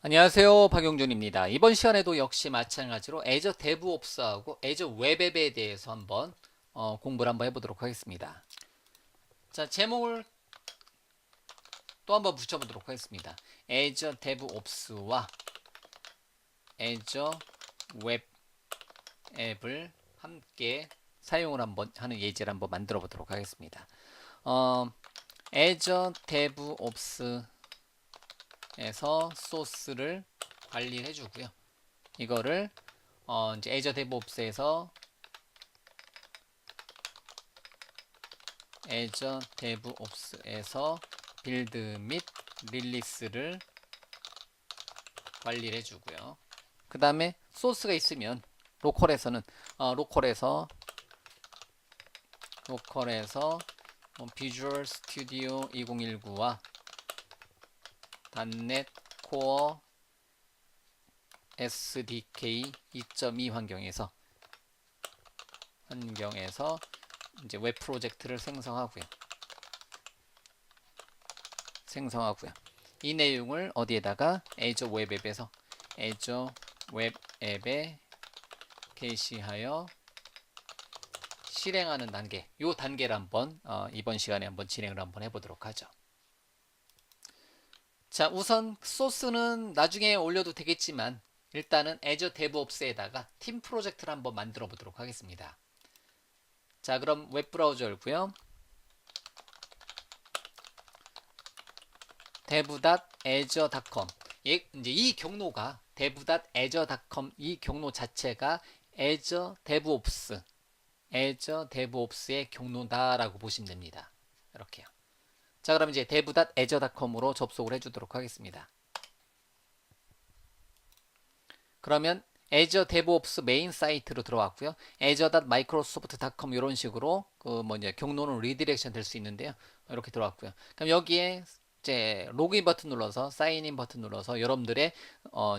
안녕하세요. 박용준입니다. 이번 시간에도 역시 마찬가지로 애저 데브옵스하고 애저 웹앱에 대해서 한번 공부를 한번 해보도록 하겠습니다. 자, 제목을 또 한번 붙여보도록 하겠습니다. 애저 데브옵스와 애저 웹앱을 함께 사용을 한번 하는 예제를 한번 만들어 보도록 하겠습니다. 애저 데브옵스에서 소스를 관리를 해주고요. 이거를 이제 애저 데브옵스에서 빌드 및 릴리스를 관리를 해주고요. 그 다음에 소스가 있으면 로컬에서 비주얼 스튜디오 2019와 .NET 코어 SDK 2.2 환경에서 이제 웹 프로젝트를 생성하고요. 이 내용을 어디에다가 애저 웹앱에 게시하여 실행하는 단계, 요 단계를 한번 이번 시간에 한번 진행을 한번 해보도록 하죠. 자, 우선 소스는 나중에 올려도 되겠지만 일단은 애저 데브옵스에다가 팀 프로젝트를 한번 만들어 보도록 하겠습니다. 자, 그럼 웹브라우저 열고요. dev.azure.com 이제 이 경로가 dev.azure.com 이 경로 자체가 Azure DevOps의 경로다라고 보시면 됩니다. 이렇게요. 자, 그럼 이제 dev.azure.com으로 접속을 해주도록 하겠습니다. 그러면 Azure DevOps 메인 사이트로 들어왔고요. azure.microsoft.com 이런 식으로 이제 경로는 리디렉션 될 수 있는데요. 이렇게 들어왔고요. 그럼 여기에 이제 로그인 버튼 눌러서 사인인 버튼 눌러서 여러분들의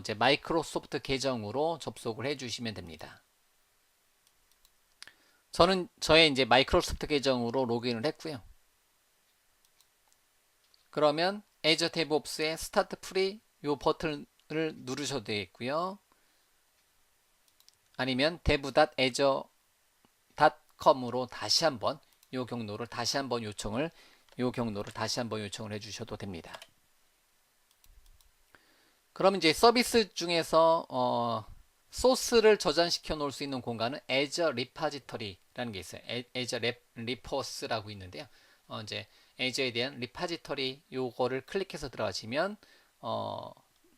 이제 마이크로소프트 계정으로 접속을 해주시면 됩니다. 저는 저의 이제 마이크로소프트 계정으로 로그인을 했고요. 그러면 Azure DevOps의 스타트 프리 요 버튼을 누르셔도 되겠고요. 아니면 dev.azure.com으로 다시 한번 요 경로를 다시 한번 요청을 해주셔도 됩니다. 그럼 이제 서비스 중에서 소스를 저장시켜 놓을 수 있는 공간은 Azure Repository라는 게 있어요. Azure Repos라고 있는데요. 이제 Azure에 대한 리파지터리 요거를 클릭해서 들어가시면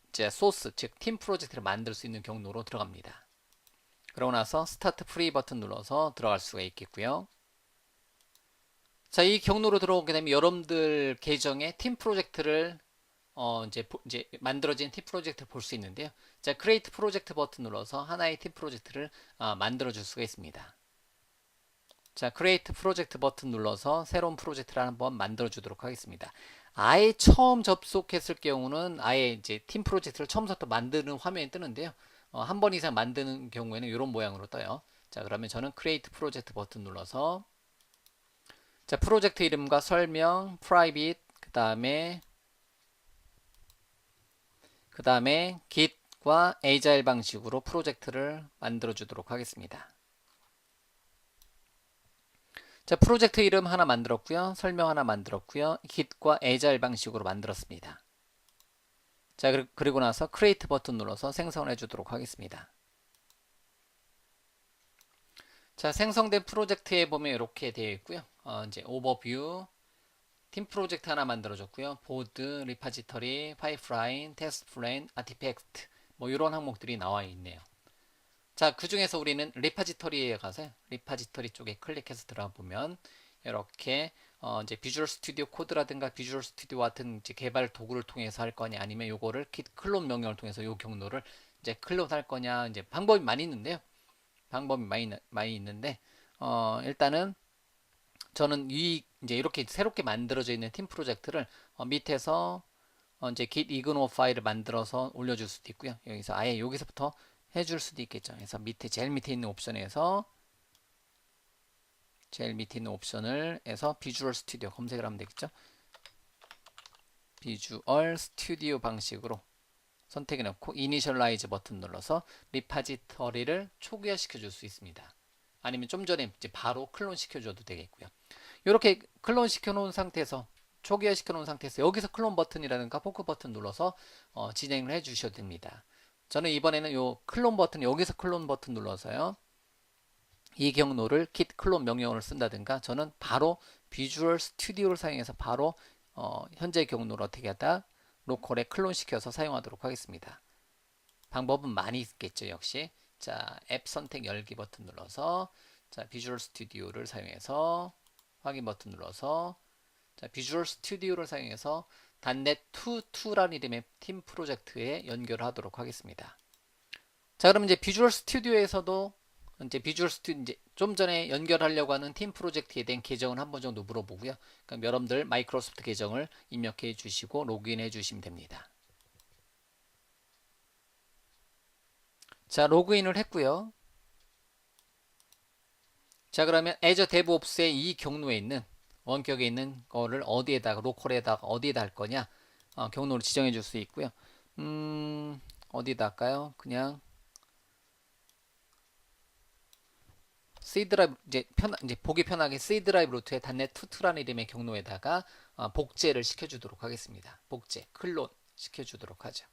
이제 소스 즉 팀 프로젝트를 만들 수 있는 경로로 들어갑니다. 그러고 나서 스타트 프리 버튼 눌러서 들어갈 수가 있겠고요. 자, 이 경로로 들어오게 되면 여러분들 계정에 팀 프로젝트를 이제 만들어진 팀 프로젝트를 볼 수 있는데요. 자, 크리에이트 프로젝트 버튼 눌러서 하나의 팀 프로젝트를 만들어 줄 수가 있습니다. 자, 크리에이트 프로젝트 버튼 눌러서 새로운 프로젝트를 한번 만들어 주도록 하겠습니다. 아예 처음 접속했을 경우는 아예 이제 팀 프로젝트를 처음부터 만드는 화면이 뜨는데요. 한 번 이상 만드는 경우에는 이런 모양으로 떠요. 자, 그러면 저는 크리에이트 프로젝트 버튼 눌러서 자, 프로젝트 이름과 설명, 프라이빗, 그 다음에 Git과 Agile 방식으로 프로젝트를 만들어 주도록 하겠습니다. 자, 프로젝트 이름 하나 만들었고요. 설명 하나 만들었고요. Git과 Agile 방식으로 만들었습니다. 자, 그리고 나서 Create 버튼 눌러서 생성을 해주도록 하겠습니다. 자, 생성된 프로젝트에 보면 이렇게 되어 있고요. 이제 오버뷰, 팀 프로젝트 하나 만들어줬고요. 보드, 리파지터리, 파이프라인, 테스트 플랜, 아티팩트 뭐 이런 항목들이 나와 있네요. 자, 그 중에서 우리는 리파지터리에 가서 리파지터리 쪽에 클릭해서 들어가 보면 이렇게 이제 비주얼 스튜디오 코드라든가 비주얼 스튜디오 같은 이제 개발 도구를 통해서 할 거냐 아니면 요거를 git 클론 명령을 통해서 요 경로를 이제 클론 할 거냐 이제 방법이 많이 있는데요. 많이 있는데 일단은 저는 이제 이렇게 새롭게 만들어져 있는 팀 프로젝트를 밑에서 이제 git ignore 파일을 만들어서 올려줄 수도 있고요. 여기서 아예 여기서부터 해줄 수도 있겠죠. 그래서 제일 밑에 있는 옵션에서 을 해서 비주얼 스튜디오 검색을 하면 되겠죠. 비주얼 스튜디오 방식으로 선택해 놓고 이니셜라이즈 버튼 눌러서 리파지터리를 초기화시켜 줄 수 있습니다. 아니면 좀 전에 이제 바로 클론 시켜줘도 되겠고요. 이렇게 클론 시켜놓은 상태에서 초기화 시켜놓은 상태에서 여기서 클론 버튼이라든가 포크 버튼 눌러서 진행을 해주셔도 됩니다. 저는 이번에는 요 클론 버튼 여기서 클론 버튼 눌러서요. 이 경로를 git 클론 명령어를 쓴다든가 저는 바로 비주얼 스튜디오를 사용해서 바로 현재 경로를 어떻게 하다 로컬에 클론 시켜서 사용하도록 하겠습니다. 방법은 많이 있겠죠. 역시 자, 앱 선택 열기 버튼 눌러서 자, 비주얼 스튜디오를 사용해서 확인 버튼 눌러서 자, 비주얼 스튜디오를 사용해서 .NET22라는 이름의 팀 프로젝트에 연결하도록 하겠습니다. 자, 그럼 이제 비주얼 스튜디오에서도 이제 비주얼 스튜디오 이제 좀 전에 연결하려고 하는 팀 프로젝트에 대한 계정을 한 번 정도 물어보고요. 그럼 여러분들 마이크로소프트 계정을 입력해 주시고 로그인해 주시면 됩니다. 자, 로그인을 했고요. 자, 그러면 Azure DevOps의 이 경로에 있는 원격에 있는 거를 어디에다가 로컬에다가 어디에다 할 거냐 경로를 지정해 줄 수 있고요. 어디다 할까요? 그냥 C 드라이브 이제 보기 편하게 C 드라이브 루트에 .NET22라는 이름의 경로에다가 복제를 시켜주도록 하겠습니다. 복제 클론 시켜주도록 하죠.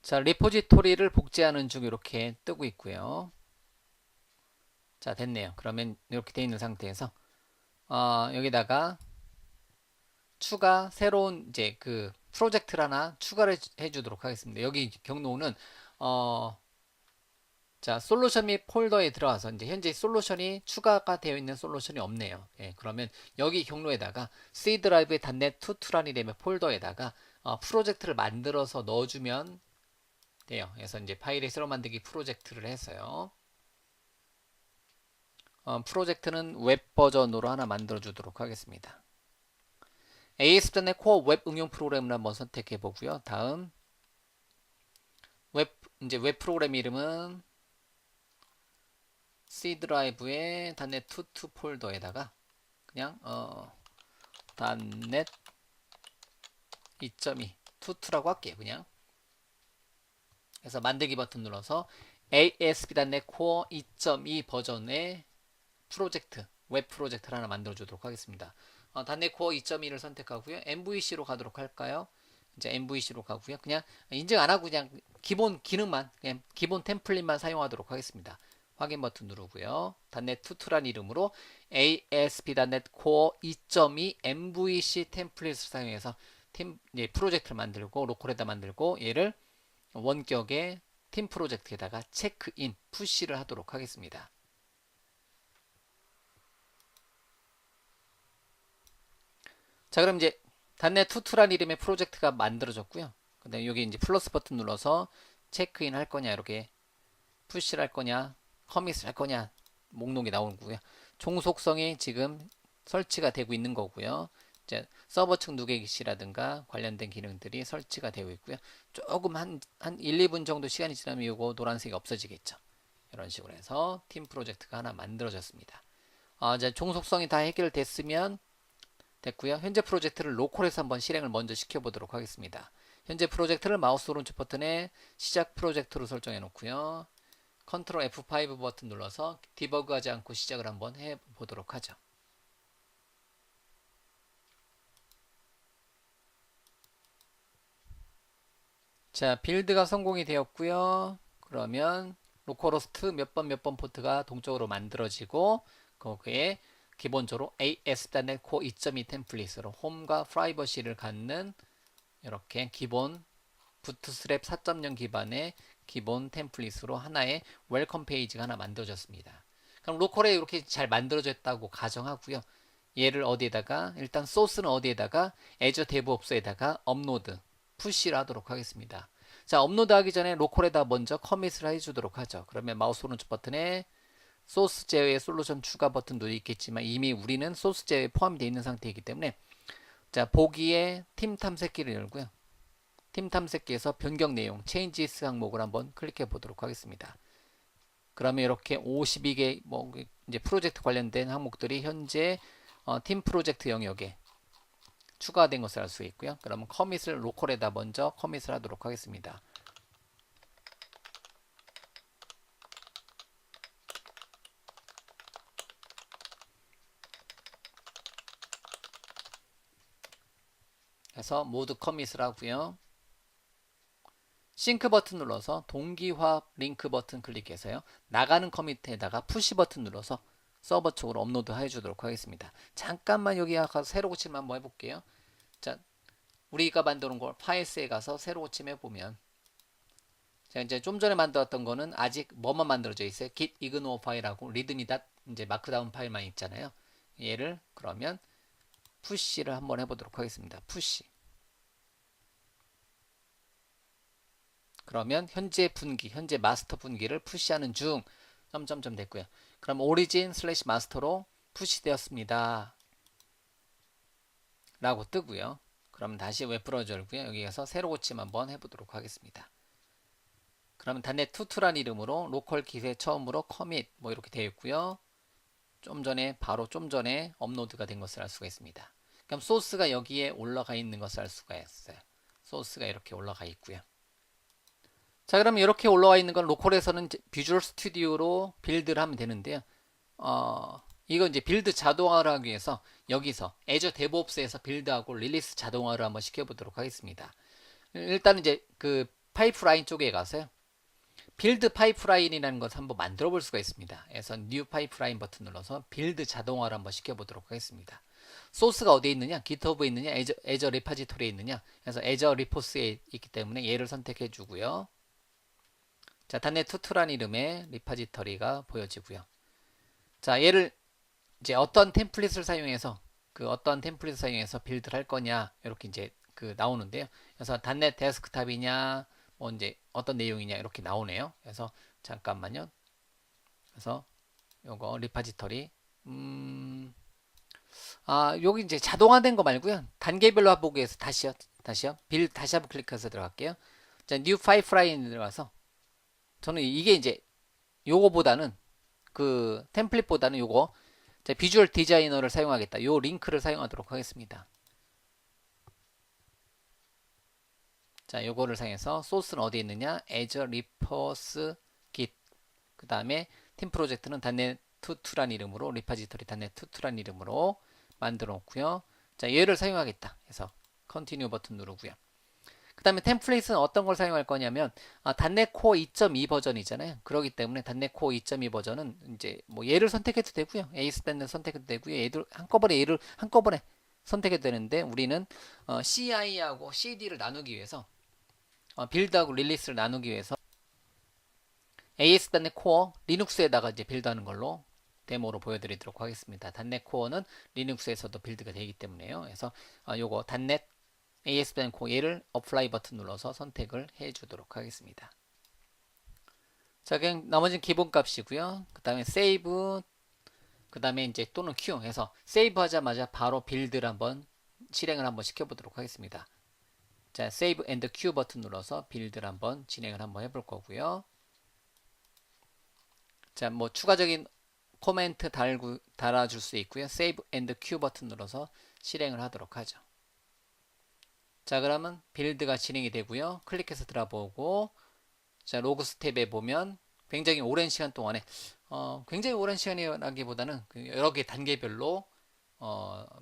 자, 리포지토리를 복제하는 중 이렇게 뜨고 있고요. 자, 됐네요. 그러면 이렇게 되어 있는 상태에서 여기다가 추가 새로운 이제 그 프로젝트를 하나 추가를 해주도록 하겠습니다. 여기 경로는 자, 솔루션 및 폴더에 들어가서 이제 현재 솔루션이 추가가 되어 있는 솔루션이 없네요. 예, 그러면 여기 경로에다가 C 드라이브의 .NET22라는 이름의 폴더에다가 프로젝트를 만들어서 넣어주면 돼요. 그래서 이제 파일의 새로 만들기 프로젝트를 해서요. 프로젝트는 웹 버전으로 하나 만들어 주도록 하겠습니다. ASP.NET 코어 웹 응용 프로그램을 한번 선택해 보고요. 다음 이제 웹 프로그램 이름은 C 드라이브의 .NET22 폴더에다가 그냥 .NET 2.2 22라고 할게요. 그냥 그래서 만들기 버튼 눌러서 ASP.NET Core 2.2 버전의 프로젝트, 웹 프로젝트를 하나 만들어 주도록 하겠습니다. .NET Core 2.2를 선택하고요. MVC로 가도록 할까요? 이제 MVC로 가고요. 그냥 인증 안 하고 그냥 기본 기능만, 그냥 기본 템플릿만 사용하도록 하겠습니다. 확인 버튼 누르고요. .NET22라는 이름으로 ASP.NET Core 2.2 MVC 템플릿을 사용해서 프로젝트를 만들고 로컬에다 만들고 얘를 원격의 팀 프로젝트에다가 체크인, 푸시를 하도록 하겠습니다. 자, 그럼 이제 .NET22라는 이름의 프로젝트가 만들어졌고요. 그 다음에 여기 이제 플러스 버튼 눌러서 체크인 할 거냐, 이렇게 푸시를 할 거냐, 커밋을 할 거냐, 목록이 나오고요. 종속성이 지금 설치가 되고 있는 거고요. 이제 서버 측 누계기시라든가 관련된 기능들이 설치가 되어 있고요. 조금 한 1, 2분 정도 시간이 지나면 이거 노란색이 없어지겠죠. 이런 식으로 해서 팀 프로젝트가 하나 만들어졌습니다. 이제 종속성이 다 해결됐으면 됐고요. 현재 프로젝트를 로컬에서 한번 실행을 먼저 시켜보도록 하겠습니다. 현재 프로젝트를 마우스 오른쪽 버튼에 시작 프로젝트로 설정해 놓고요. 컨트롤 F5 버튼 눌러서 디버그하지 않고 시작을 한번 해보도록 하죠. 자, 빌드가 성공이 되었고요. 그러면 로컬호스트 몇 번 포트가 동적으로 만들어지고 거기에 기본적으로 ASP.NET Core 2.2 템플릿으로 홈과 프라이버시를 갖는 이렇게 기본 부트스트랩 4.0 기반의 기본 템플릿으로 하나의 웰컴 페이지가 하나 만들어졌습니다. 그럼 로컬에 이렇게 잘 만들어졌다고 가정하고요. 얘를 어디에다가 일단 소스는 어디에다가 Azure DevOps에다가 업로드 푸시를 하도록 하겠습니다. 자, 업로드 하기 전에 로컬에다 먼저 커밋을 해주도록 하죠. 그러면 마우스 오른쪽 버튼에 소스 제외 솔루션 추가 버튼도 있겠지만 이미 우리는 소스 제외에 포함이 되어 있는 상태이기 때문에 자, 보기에 팀 탐색기를 열고요. 팀 탐색기에서 변경 내용 changes 항목을 한번 클릭해 보도록 하겠습니다. 그러면 이렇게 52개 뭐 이제 프로젝트 관련된 항목들이 현재 팀 프로젝트 영역에 추가된 것을 알 수 있고요. 그러면 커밋을 로컬에다 먼저 커밋을 하도록 하겠습니다. 그래서 모두 커밋을 하고요. 싱크 버튼 눌러서 동기화합 링크 버튼 클릭해서요. 나가는 커밋에다가 푸시 버튼 눌러서 서버 쪽으로 업로드 해주도록 하겠습니다. 잠깐만 여기 가서 새로 고침 한번 해볼게요. 자, 우리가 만드는 걸 파일스에 가서 새로 고침 해보면, 자, 이제 좀 전에 만들었던 거는 아직 뭐만 만들어져 있어요? git ignore 파일하고 readme. 이제 마크다운 파일만 있잖아요. 얘를 그러면 푸시를 한번 해보도록 하겠습니다. 푸시. 그러면 현재 분기, 현재 마스터 분기를 푸시하는 중 점점점 됐고요. 그럼 오리진 슬래시 마스터로 푸시되었습니다. 라고 뜨고요. 그럼 다시 웹브라우저 열고요. 여기 가서 새로 고침 한번 해보도록 하겠습니다. 그러면 단넷 투투란 이름으로 로컬 기세 처음으로 커밋 뭐 이렇게 되어 있고요. 바로 좀 전에 업로드가 된 것을 알 수가 있습니다. 그럼 소스가 여기에 올라가 있는 것을 알 수가 있어요. 소스가 이렇게 올라가 있고요. 자, 그러면 이렇게 올라와 있는 건 로컬에서는 비주얼 스튜디오로 빌드를 하면 되는데요. 이거 이제 빌드 자동화를 하기 위해서 여기서 애저 데브옵스에서 빌드하고 릴리스 자동화를 한번 시켜보도록 하겠습니다. 일단 이제 그 파이프라인 쪽에 가서요. 빌드 파이프라인이라는 것을 한번 만들어 볼 수가 있습니다. 그래서 뉴 파이프라인 버튼 눌러서 빌드 자동화를 한번 시켜보도록 하겠습니다. 소스가 어디에 있느냐? GitHub에 있느냐? 애저 리파지토리에 있느냐? 그래서 애저 리포스에 있기 때문에 얘를 선택해 주고요. 자, 단넷 투투란 이름의 리파지터리가 보여지고요. 자, 얘를 이제 어떤 템플릿을 사용해서 빌드를 할 거냐 이렇게 이제 그 나오는데요. 그래서 단넷 데스크탑이냐 뭐 이제 어떤 내용이냐 이렇게 나오네요. 그래서 잠깐만요. 그래서 요거 리파지터리 여기 이제 자동화된 거 말고요. 단계별로 보기 위해서 다시요. 빌드 다시 한번 클릭해서 들어갈게요. 자, 뉴 파이프라인 들어가서 저는 이게 이제 요거보다는 그 템플릿보다는 요거 비주얼 디자이너를 사용하겠다. 요 링크를 사용하도록 하겠습니다. 자, 요거를 사용해서 소스는 어디에 있느냐? Azure Resource Git. 그 다음에 팀 프로젝트는 단넷 투투란 이름으로 리파지토리 단넷 투투란 이름으로 만들어 놓고요. 자, 얘를 사용하겠다. 그래서 컨티뉴 버튼 누르고요. 그 다음에 템플릿은 어떤 걸 사용할 거냐면 단넷 코어 2.2 버전이잖아요. 그렇기 때문에 단넷 코어 2.2 버전은 이제 뭐 얘를 선택해도 되고요. ASP는 선택해도 되고요. 얘를 한꺼번에 선택해도 되는데 우리는 CI하고 CD를 나누기 위해서 빌드하고 릴리스를 나누기 위해서 AS단넷 코어 리눅스에다가 이제 빌드하는 걸로 데모로 보여드리도록 하겠습니다. 단넷 코어는 리눅스에서도 빌드가 되기 때문에요. 그래서 요거 단넷 AS단 코어 얘를 어플라이 버튼 눌러서 선택을 해 주도록 하겠습니다. 자, 그냥 나머지는 기본 값이고요. 그 다음에 세이브, 그 다음에 이제 또는 큐 해서 세이브 하자마자 바로 빌드를 한번 실행을 한번 시켜보도록 하겠습니다. 자, 세이브 앤드 큐 버튼 눌러서 빌드를 한번 진행을 한번 해볼 거고요. 자, 뭐 추가적인 코멘트 달아줄 수 있고요. 세이브 앤드 큐 버튼 눌러서 실행을 하도록 하죠. 자, 그러면 빌드가 진행이 되고요. 클릭해서 들어보고, 자, 로그 스텝에 보면 굉장히 오랜 시간 동안에 굉장히 오랜 시간이라기보다는 여러 개 단계별로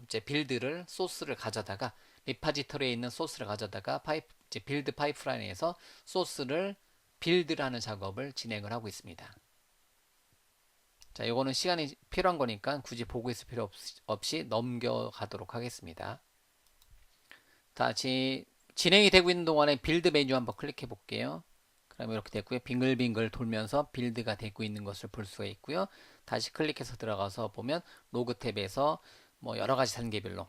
이제 빌드를 소스를 가져다가 리파지터리에 있는 소스를 가져다가 이제 빌드 파이프라인에서 소스를 빌드를 하는 작업을 진행을 하고 있습니다. 자, 이거는 시간이 필요한 거니까 굳이 보고 있을 필요 없이 넘겨가도록 하겠습니다. 다시 진행이 되고 있는 동안에 빌드 메뉴 한번 클릭해 볼게요. 그러면 이렇게 됐고요. 빙글빙글 돌면서 빌드가 되고 있는 것을 볼 수가 있고요. 다시 클릭해서 들어가서 보면 로그 탭에서 뭐 여러 가지 단계별로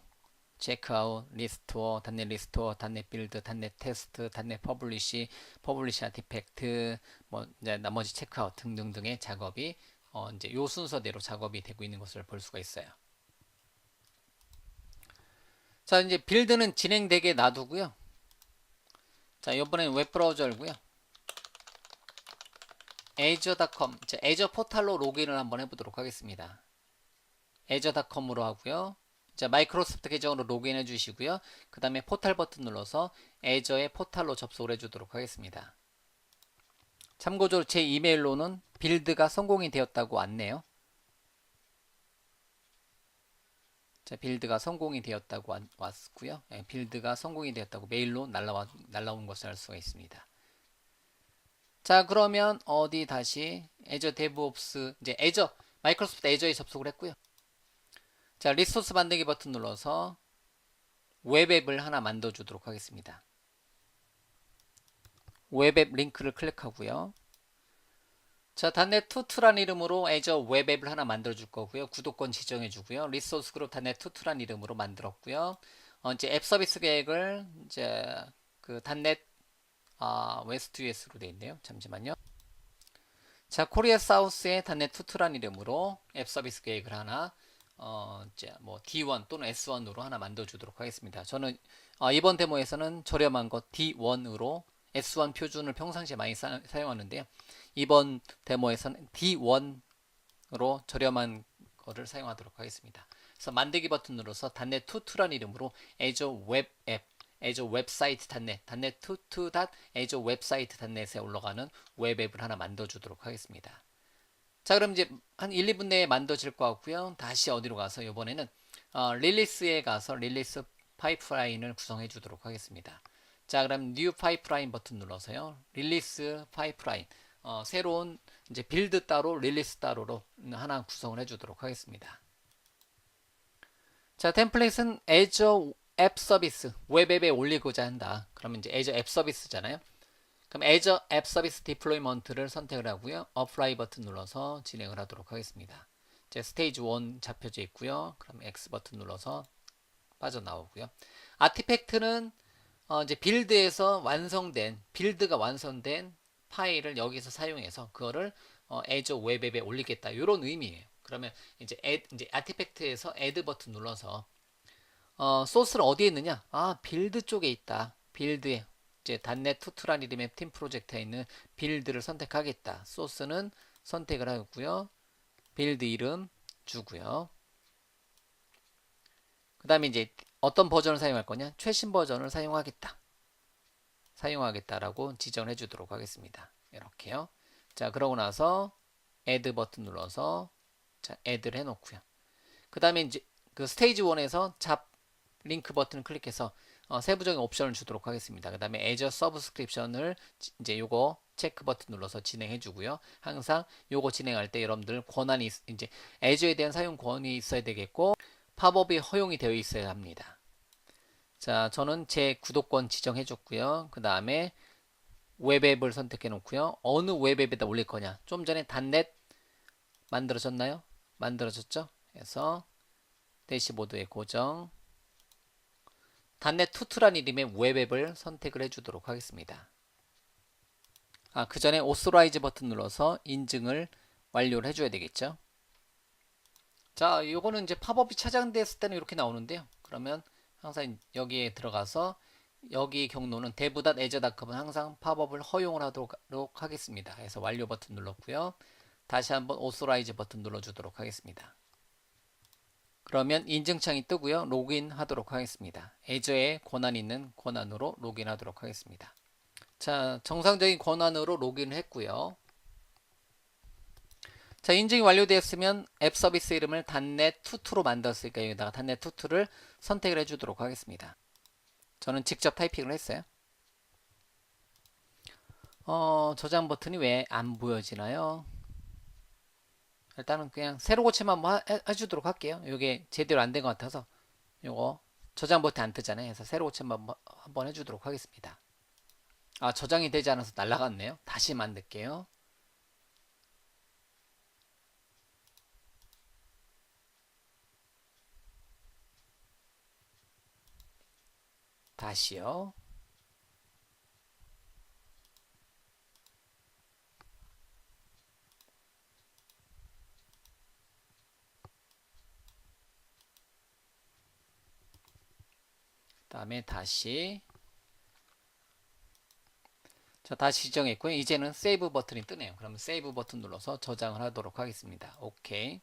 체크아웃, 리스토어, 단넷 리스토어, 단넷 빌드, 단넷 테스트, 단넷 퍼블리시, 퍼블리시 아티팩트, 뭐 이제 나머지 체크아웃 등등등의 작업이 이제 요 순서대로 작업이 되고 있는 것을 볼 수가 있어요. 자, 이제 빌드는 진행되게 놔두고요. 자, 이번에는 웹브라우저 열고요. azure.com, azure 포탈로 로그인을 한번 해보도록 하겠습니다. azure.com으로 하고요. 자, 마이크로소프트 계정으로 로그인 해주시고요. 그 다음에 포탈 버튼 눌러서 azure의 포탈로 접속을 해주도록 하겠습니다. 참고적으로 제 이메일로는 빌드가 성공이 되었다고 왔네요. 자, 빌드가 성공이 되었다고 왔고요. 네, 빌드가 성공이 되었다고 메일로 날라온 것을 알 수가 있습니다. 자, 그러면 어디 다시 Azure DevOps 이제 마이크로소프트 애저에 접속을 했고요. 자, 리소스 만들기 버튼 눌러서 웹앱을 하나 만들어 주도록 하겠습니다. 웹앱 링크를 클릭하고요. 자, .NET 투투란 이름으로 Azure 웹앱을 하나 만들어 줄 거고요. 구독권 지정해 주고요. 리소스 그룹 .NET 투투란 이름으로 만들었고요. 이제 앱 서비스 계획을 이제 그 .NET 웨스트 US로 되어 있네요. 잠시만요. 자, 코리아 사우스의 .NET 투투란 이름으로 앱 서비스 계획을 하나 이제 뭐 D1 또는 S1으로 하나 만들어 주도록 하겠습니다. 저는 이번 데모에서는 저렴한 거 D1으로 S1 표준을 평상시에 많이 사용하는데요. 이번 데모에서는 D1으로 저렴한 거를 사용하도록 하겠습니다. 그래서 만들기 버튼 눌러서 .NET 투투란 이름으로 Azure 웹 앱, Azure 웹사이트 .NET, .NET 투투.azure 웹사이트 .NET에 올라가는 웹앱을 하나 만들어 주도록 하겠습니다. 자, 그럼 이제 한 1, 2분 내에 만들어질 것 같고요. 다시 어디로 가서 이번에는 릴리스에 가서 릴리스 파이프라인을 구성해 주도록 하겠습니다. 자, 그럼 뉴 파이프라인 버튼 눌러서요. 릴리스 파이프라인 새로운 이제 빌드 따로 릴리스 따로로 하나 구성을 해 주도록 하겠습니다. 자, 템플릿은 Azure 앱 서비스 웹앱에 올리고자 한다. 그러면 이제 Azure 앱 서비스잖아요. 그럼 Azure 앱 서비스 디플로이먼트를 선택을 하고요. 어플라이 버튼 눌러서 진행을 하도록 하겠습니다. 이제 스테이지 1 잡혀져 있고요. 그럼 X 버튼 눌러서 빠져나오고요. 아티팩트는 이제 빌드가 완성된 파일을 여기서 사용해서 그거를 Azure 웹앱에 올리겠다. 이런 의미예요. 그러면 이제 아티팩트에서 add 버튼 눌러서 소스를 어디에 있느냐? 빌드 쪽에 있다. 빌드에 이제 .NET 투투란 이름의 팀 프로젝트에 있는 빌드를 선택하겠다. 소스는 선택을 하고요. 빌드 이름 주고요. 그 다음에 이제 어떤 버전을 사용할 거냐? 최신 버전을 사용하겠다라고 지정을 해주도록 하겠습니다. 이렇게요. 자, 그러고 나서 add 버튼 눌러서 자, add를 해놓고요. 그 다음에 이제 그 스테이지 1에서 잡 링크 버튼을 클릭해서 세부적인 옵션을 주도록 하겠습니다. 그 다음에 Azure 서브스크립션을 이제 요거 체크 버튼 눌러서 진행해 주고요. 항상 요거 진행할 때 여러분들 권한이 이제 Azure에 대한 사용 권이 있어야 되겠고 팝업이 허용이 되어 있어야 합니다. 자, 저는 제 구독권 지정해 줬고요. 그 다음에 웹앱을 선택해 놓고요. 어느 웹앱에다 올릴 거냐? 좀 전에 .NET 만들어졌나요? 만들어졌죠? 그래서 대시보드에 고정 .NET 투투란 이름의 웹앱을 선택을 해주도록 하겠습니다. 그 전에 오소라이즈 버튼 눌러서 인증을 완료를 해줘야 되겠죠. 자, 요거는 이제 팝업이 차단됐을 때는 이렇게 나오는데요. 그러면 항상 여기에 들어가서 여기 경로는 dev.azure.com은 항상 팝업을 허용을 하도록 하겠습니다. 그래서 완료 버튼 눌렀고요. 다시 한번 오소라이즈 버튼 눌러주도록 하겠습니다. 그러면 인증창이 뜨고요. 로그인 하도록 하겠습니다. 애저에 권한 있는 권한으로 로그인 하도록 하겠습니다. 자, 정상적인 권한으로 로그인을 했고요. 자, 인증이 완료되었으면 앱 서비스 이름을 .NET 투투로 만들었으니까 여기다가 .NET 투투를 선택을 해주도록 하겠습니다. 저는 직접 타이핑을 했어요. 저장 버튼이 왜 안 보여지나요? 일단은 그냥 새로 고침만 한번 해주도록 할게요. 이게 제대로 안 된 것 같아서 요거 저장 버튼 안 뜨잖아요. 그래서 새로 고침만 한번 해주도록 하겠습니다. 저장이 되지 않아서 날라갔네요. 다시 만들게요. 다시요. 그 다음에 다시 자, 다시 지정했고요. 이제는 세이브 버튼이 뜨네요. 그러면 세이브 버튼 눌러서 저장을 하도록 하겠습니다. 오케이.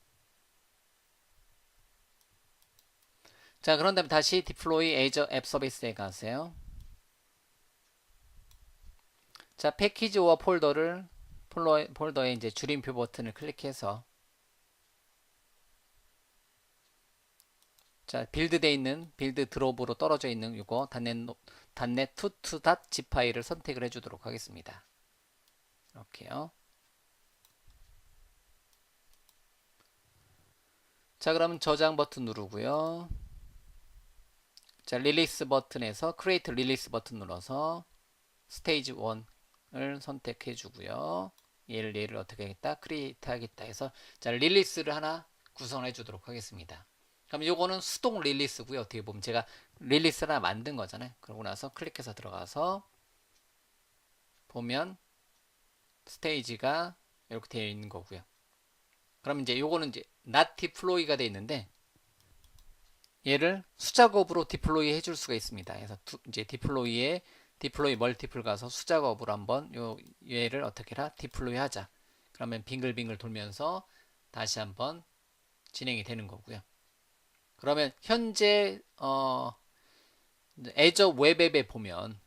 자, 그런 다음에 다시 디플로이 에이저 앱 서비스에 가세요. 자, 패키지 오어 폴더에 이제 줄임표 버튼을 클릭해서 자, 빌드돼 있는 빌드 드롭으로 떨어져 있는 이거 단넷 투투.zip 파일을 선택을 해주도록 하겠습니다. 이렇게요. 자, 그러면 저장 버튼 누르고요. 자, 릴리스 버튼에서 크리에이트 릴리스 버튼 눌러서 스테이지 1을 선택해 주고요. 얘를 어떻게 하겠다? 크리에이트 하겠다 해서 자, 릴리스를 하나 구성해 주도록 하겠습니다. 그럼 요거는 수동 릴리스고요. 어떻게 보면 제가 릴리스를 하나 만든 거잖아요. 그러고 나서 클릭해서 들어가서 보면 스테이지가 이렇게 되어 있는 거고요. 그럼 이제 요거는 이제 not deploy가 되어 있는데 얘를 수작업으로 디플로이 해줄 수가 있습니다. 그래서 이제 디플로이 멀티플 가서 수작업으로 한번 얘를 어떻게 해라 디플로이 하자. 그러면 빙글빙글 돌면서 다시 한번 진행이 되는 거고요. 그러면 현재 애저 웹앱에 보면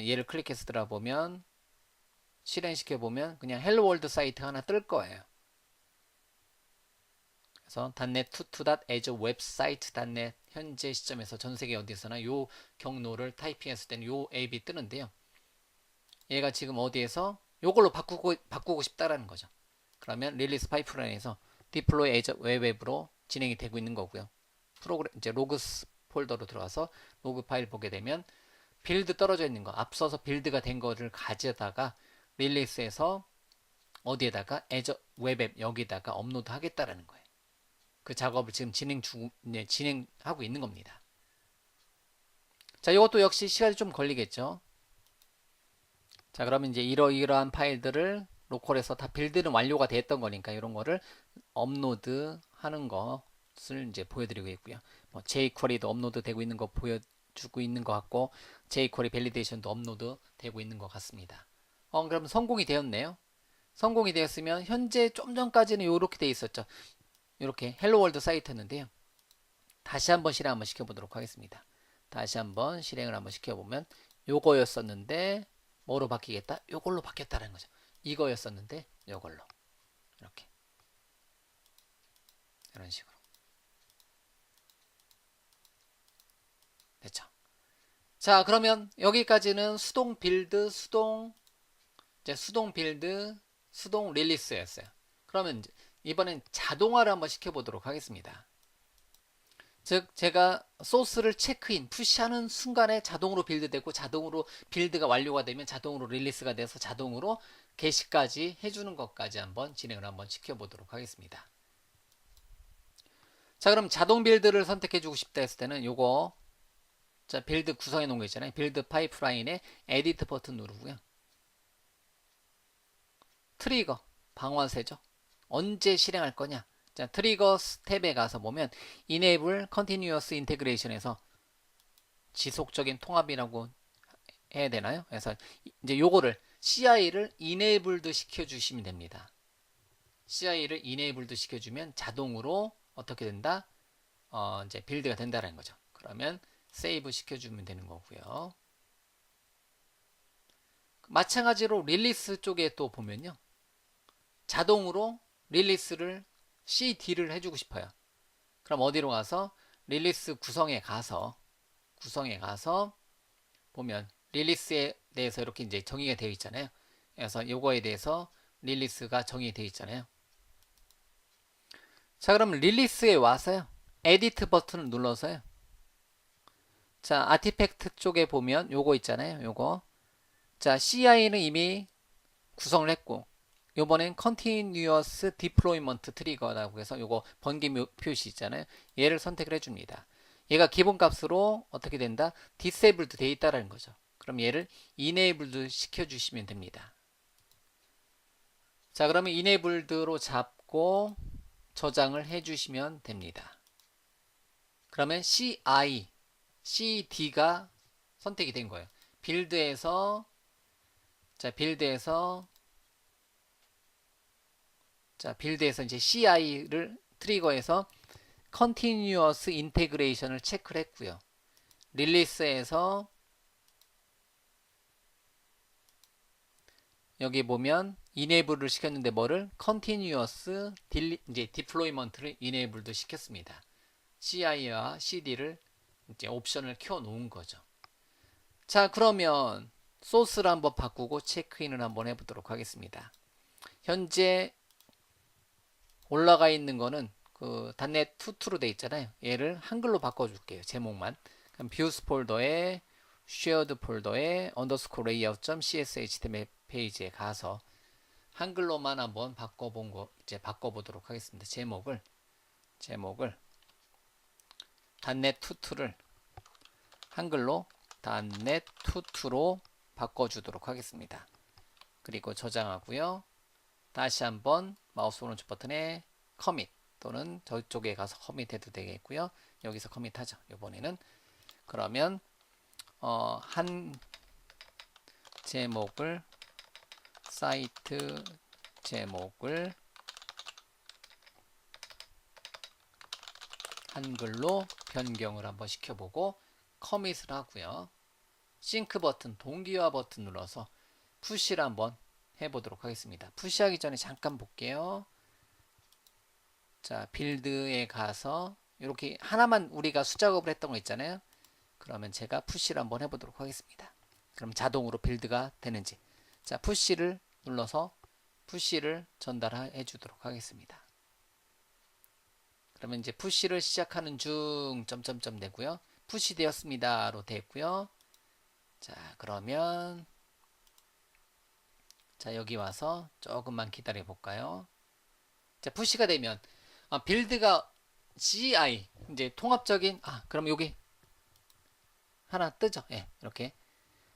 얘를 클릭해서 들어보면 실행시켜 보면 그냥 헬로 월드 사이트 하나 뜰 거예요. 그래서 .NET tutu.azure 웹사이트.net 현재 시점에서 전 세계 어디서나 요 경로를 타이핑했을 때는 요 앱이 뜨는데요. 얘가 지금 어디에서 요걸로 바꾸고 싶다라는 거죠. 그러면 릴리스 파이프라인에서 디플로이 애저 웹앱으로 진행이 되고 있는 거고요. 프로그램 이제 로그스 폴더로 들어가서 로그 파일 보게 되면 빌드 떨어져 있는 거 앞서서 빌드가 된 거를 가져다가 릴리스에서 어디에다가 애저 웹앱 여기다가 업로드 하겠다라는 거예요. 그 작업을 지금 진행하고 있는 겁니다. 자, 이것도 역시 시간이 좀 걸리겠죠. 자, 그러면 이제 이러한 파일들을 로컬에서 다 빌드는 완료가 됐던 거니까 이런 거를 업로드 하는 것을 이제 보여드리고 있고요. 뭐 jQuery도 업로드 되고 있는 거 보여주고 있는 것 같고 jQuery 밸리데이션도 업로드 되고 있는 것 같습니다. 그럼 성공이 되었네요. 성공이 되었으면 현재 좀 전까지는 이렇게 돼 있었죠. 이렇게 헬로 월드 사이트였는데요. 다시 한번 실행 한번 시켜보도록 하겠습니다. 다시 한번 실행을 한번 시켜보면 요거였었는데 뭐로 바뀌겠다? 요걸로 바뀌었다는 거죠. 이거였었는데 요걸로 이렇게 이런 식으로 됐죠. 자, 그러면 여기까지는 수동 빌드, 수동 빌드, 수동 릴리스였어요. 그러면 이번엔 자동화를 한번 시켜보도록 하겠습니다. 즉 제가 소스를 체크인, 푸시하는 순간에 자동으로 빌드되고 자동으로 빌드가 완료가 되면 자동으로 릴리스가 돼서 자동으로 게시까지 해주는 것까지 한번 진행을 한번 시켜보도록 하겠습니다. 자, 그럼 자동 빌드를 선택해주고 싶다 했을 때는 요거 자 빌드 구성해 놓은 거 있잖아요. 빌드 파이프라인에 에디트 버튼 누르고요. 트리거 방환세죠. 언제 실행할 거냐? 자, 트리거 탭에 가서 보면 Enable Continuous Integration에서 지속적인 통합이라고 해야 되나요? 그래서 이제 요거를 CI를 Enabled도 시켜주시면 됩니다. CI를 Enabled도 시켜주면 자동으로 어떻게 된다? 이제 빌드가 된다는 거죠. 그러면 세이브 시켜주면 되는 거고요. 마찬가지로 릴리스 쪽에 또 보면요. 자동으로 릴리스를 CD를 해주고 싶어요. 그럼 어디로 가서 릴리스 구성에 가서 보면 릴리스에 대해서 이렇게 이제 정의가 되어 있잖아요. 그래서 요거에 대해서 릴리스가 정의되어 있잖아요. 자, 그럼 릴리스에 와서요. 에디트 버튼을 눌러서요. 자, 아티팩트 쪽에 보면 요거 있잖아요. 요거. 자, CI는 이미 구성을 했고 요번엔 Continuous Deployment Trigger라고 해서 요거 번개 표시 있잖아요. 얘를 선택을 해줍니다. 얘가 기본값으로 어떻게 된다? Disabled 돼 있다라는 거죠. 그럼 얘를 Enabled 시켜주시면 됩니다. 자, 그러면 Enabled로 잡고 저장을 해주시면 됩니다. 그러면 CD가 선택이 된 거예요. 빌드에서 자 빌드에서 이제 CI를 트리거해서 Continuous Integration을 체크를 했고요. 릴리스에서 여기 보면 enable을 시켰는데 뭐를 continuous 이제 deployment를 enable도 시켰습니다. CI와 CD를 이제 옵션을 켜 놓은 거죠. 자, 그러면 소스를 한번 바꾸고 체크인을 한번 해보도록 하겠습니다. 현재 올라가 있는 거는 그 .NET 2.2로 돼 있잖아요. 얘를 한글로 바꿔줄게요. 제목만. 그럼 views 폴더에 shared 폴더에 underscore layout.cshtml 페이지에 가서 한글로만 한번 바꿔보도록 하겠습니다. 제목을 .NET 2.2를 한글로 .NET 2.2로 바꿔주도록 하겠습니다. 그리고 저장하고요. 다시 한번 마우스 오른쪽 버튼에 커밋 또는 저쪽에 가서 커밋해도 되겠고요. 여기서 커밋하죠. 이번에는 그러면 한 제목을 사이트 제목을 한글로 변경을 한번 시켜보고 커밋을 하고요. 싱크 버튼, 동기화 버튼 눌러서 푸시를 한번 해보도록 하겠습니다. 푸시하기 전에 잠깐 볼게요. 자, 빌드에 가서 이렇게 하나만 우리가 수작업을 했던 거 있잖아요. 그러면 제가 푸시를 한번 해보도록 하겠습니다. 그럼 자동으로 빌드가 되는지. 자, 푸시를 눌러서 푸시를 전달해 주도록 하겠습니다. 그러면 이제 푸시를 시작하는 중 점점점 되고요. 푸시 되었습니다로 됐고요. 자, 그러면 자, 여기 와서 조금만 기다려 볼까요? 자, 푸시가 되면 빌드가 CI 이제 통합적인 그럼 여기 하나 뜨죠. 예, 이렇게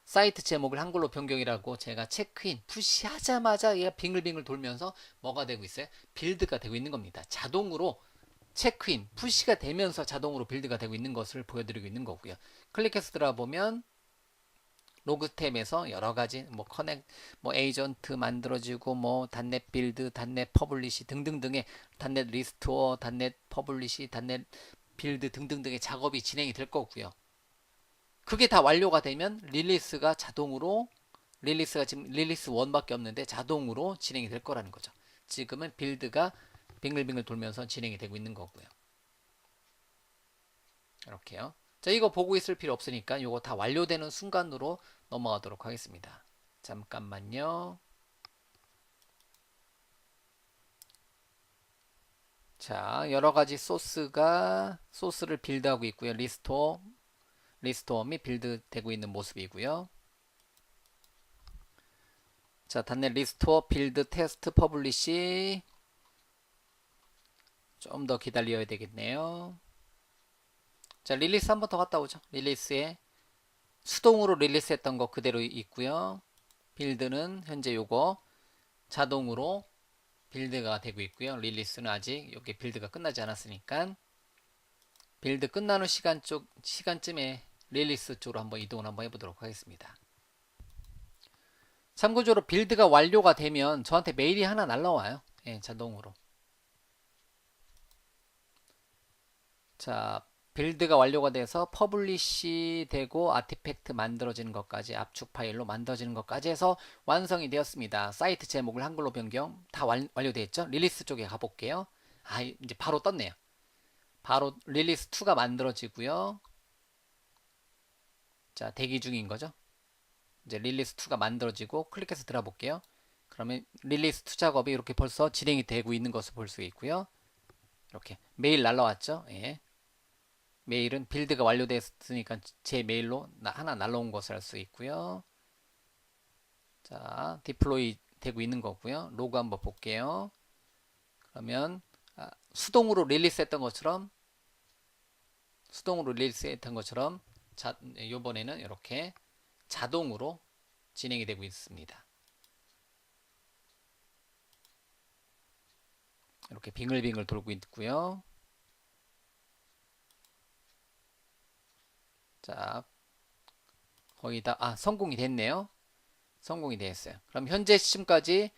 사이트 제목을 한글로 변경이라고 제가 체크인 푸시하자마자 얘가 빙글빙글 돌면서 뭐가 되고 있어요? 빌드가 되고 있는 겁니다. 자동으로 체크인 푸시가 되면서 자동으로 빌드가 되고 있는 것을 보여드리고 있는 거고요. 클릭해서 들어보면 로그 탭에서 여러 가지 에이전트 만들어지고 .NET 빌드, .NET 퍼블리시 등등등의 .NET 리스토어, .NET 퍼블리시, .NET 빌드 등등등의 작업이 진행이 될 거고요. 그게 다 완료가 되면 릴리스가 자동으로 릴리스가 지금 릴리스 1밖에 없는데 자동으로 진행이 될 거라는 거죠. 지금은 빌드가 빙글빙글 돌면서 진행이 되고 있는 거고요. 이렇게요. 자, 이거 보고 있을 필요 없으니까 이거 다 완료되는 순간으로 넘어가도록 하겠습니다. 잠깐만요. 자, 여러 가지 소스를 빌드하고 있고요. 리스토어 및 빌드 되고 있는 모습이고요. 자, .NET 리스토어 빌드 테스트 퍼블리시 좀 더 기다려야 되겠네요. 자, 릴리스 한번 더 갔다 오죠. 릴리스에 수동으로 릴리스 했던 거 그대로 있고요. 빌드는 현재 요거 자동으로 빌드가 되고 있고요. 릴리스는 아직 여기 빌드가 끝나지 않았으니까 빌드 끝나는 시간쯤에 릴리스 쪽으로 한번 이동을 한번 해보도록 하겠습니다. 참고적으로 빌드가 완료가 되면 저한테 메일이 하나 날라와요. 예, 자동으로. 자, 빌드가 완료가 돼서 퍼블리시 되고 아티팩트 만들어지는 것까지 압축 파일로 만들어지는 것까지 해서 완성이 되었습니다. 사이트 제목을 한글로 변경 다 완료되었죠? 릴리스 쪽에 가볼게요. 이제 바로 떴네요. 바로 릴리스 2가 만들어지고요. 자, 대기 중인 거죠. 이제 릴리스 2가 만들어지고 클릭해서 들어볼게요. 그러면 릴리스 2 작업이 이렇게 벌써 진행이 되고 있는 것을 볼 수 있고요. 이렇게 메일 날라왔죠. 예. 메일은 빌드가 완료됐으니까 제 메일로 하나 날라온 것을 알 수 있고요. 자, 디플로이 되고 있는 거고요. 로그 한번 볼게요. 그러면 수동으로 릴리스 했던 것처럼 요번에는 이렇게 자동으로 진행이 되고 있습니다. 이렇게 빙글빙글 돌고 있고요. 자, 거의 다 성공이 됐네요. 성공이 됐어요. 그럼 현재 시점까지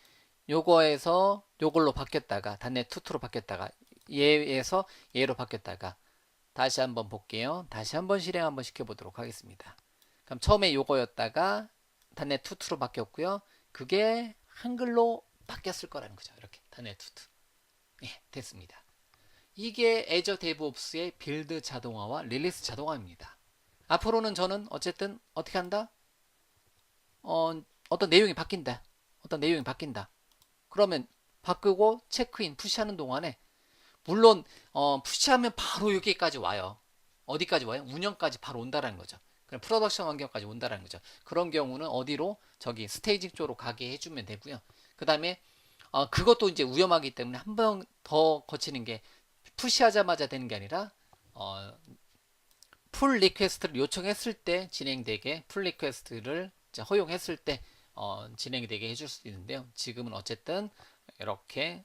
요거에서 요걸로 바뀌었다가 단넷 투투로 바뀌었다가 얘에서 얘로 바뀌었다가 다시 한번 볼게요. 다시 한번 실행 한번 시켜보도록 하겠습니다. 그럼 처음에 요거였다가 단넷 투투로 바뀌었고요. 그게 한글로 바뀌었을 거라는 거죠. 이렇게 단넷 투투. 예, 됐습니다. 이게 애저 데브옵스의 빌드 자동화와 릴리스 자동화입니다. 앞으로는 저는 어쨌든 어떻게 한다? 어떤 내용이 바뀐다. 어떤 내용이 바뀐다. 그러면 바꾸고 체크인 푸시하는 동안에 물론 푸시하면 바로 여기까지 와요. 어디까지 와요? 운영까지 바로 온다라는 거죠. 그럼 프로덕션 환경까지 온다라는 거죠. 그런 경우는 어디로? 저기 스테이징 쪽으로 가게 해주면 되고요. 그 다음에 그것도 이제 위험하기 때문에 한 번 더 거치는 게 푸시하자마자 되는 게 아니라 풀 리퀘스트를 요청했을 때 진행되게 풀 리퀘스트를 허용했을 때 진행이 되게 해줄 수 있는데요. 지금은 어쨌든 이렇게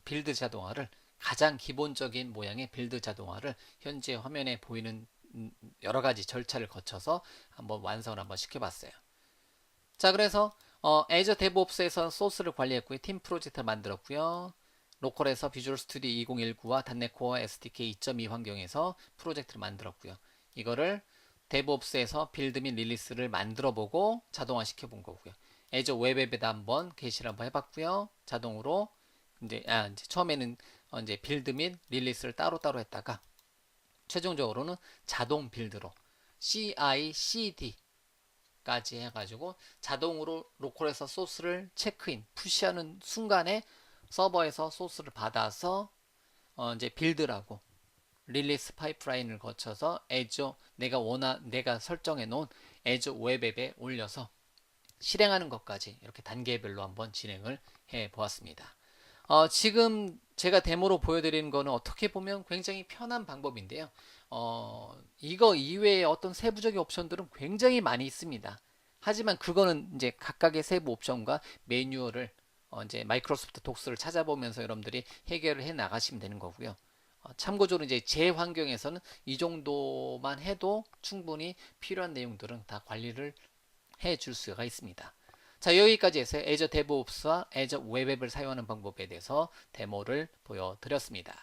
빌드 자동화를 가장 기본적인 모양의 빌드 자동화를 현재 화면에 보이는 여러 가지 절차를 거쳐서 한번 완성을 한번 시켜봤어요. 자, 그래서 애저 데브옵스에서 소스를 관리했고요. 팀 프로젝트를 만들었고요. 로컬에서 비주얼 스튜디오 2019와 단넷 코어 SDK 2.2 환경에서 프로젝트를 만들었고요. 이거를 데브옵스에서 빌드 및 릴리스를 만들어 보고 자동화 시켜 본 거고요. 애저 웹앱에다 한번 게시를 한번 해봤고요. 자동으로 이제 처음에는 이제 빌드 및 릴리스를 따로따로 했다가 최종적으로는 자동 빌드로 CI/CD 까지 해가지고 자동으로 로컬에서 소스를 체크인, 푸시하는 순간에 서버에서 소스를 받아서 이제 빌드라고 릴리스 파이프라인을 거쳐서 애저 내가 설정해 놓은 애저 웹앱에 올려서 실행하는 것까지 이렇게 단계별로 한번 진행을 해 보았습니다. 지금 제가 데모로 보여드리는 거는 어떻게 보면 굉장히 편한 방법인데요. 이거 이외에 어떤 세부적인 옵션들은 굉장히 많이 있습니다. 하지만 그거는 이제 각각의 세부 옵션과 매뉴얼을 이제 마이크로소프트 독스를 찾아보면서 여러분들이 해결을 해 나가시면 되는 거고요. 참고적으로 이제 제 환경에서는 이 정도만 해도 충분히 필요한 내용들은 다 관리를 해 줄 수가 있습니다. 자, 여기까지 해서 애저 데브옵스와 애저 웹앱을 사용하는 방법에 대해서 데모를 보여드렸습니다.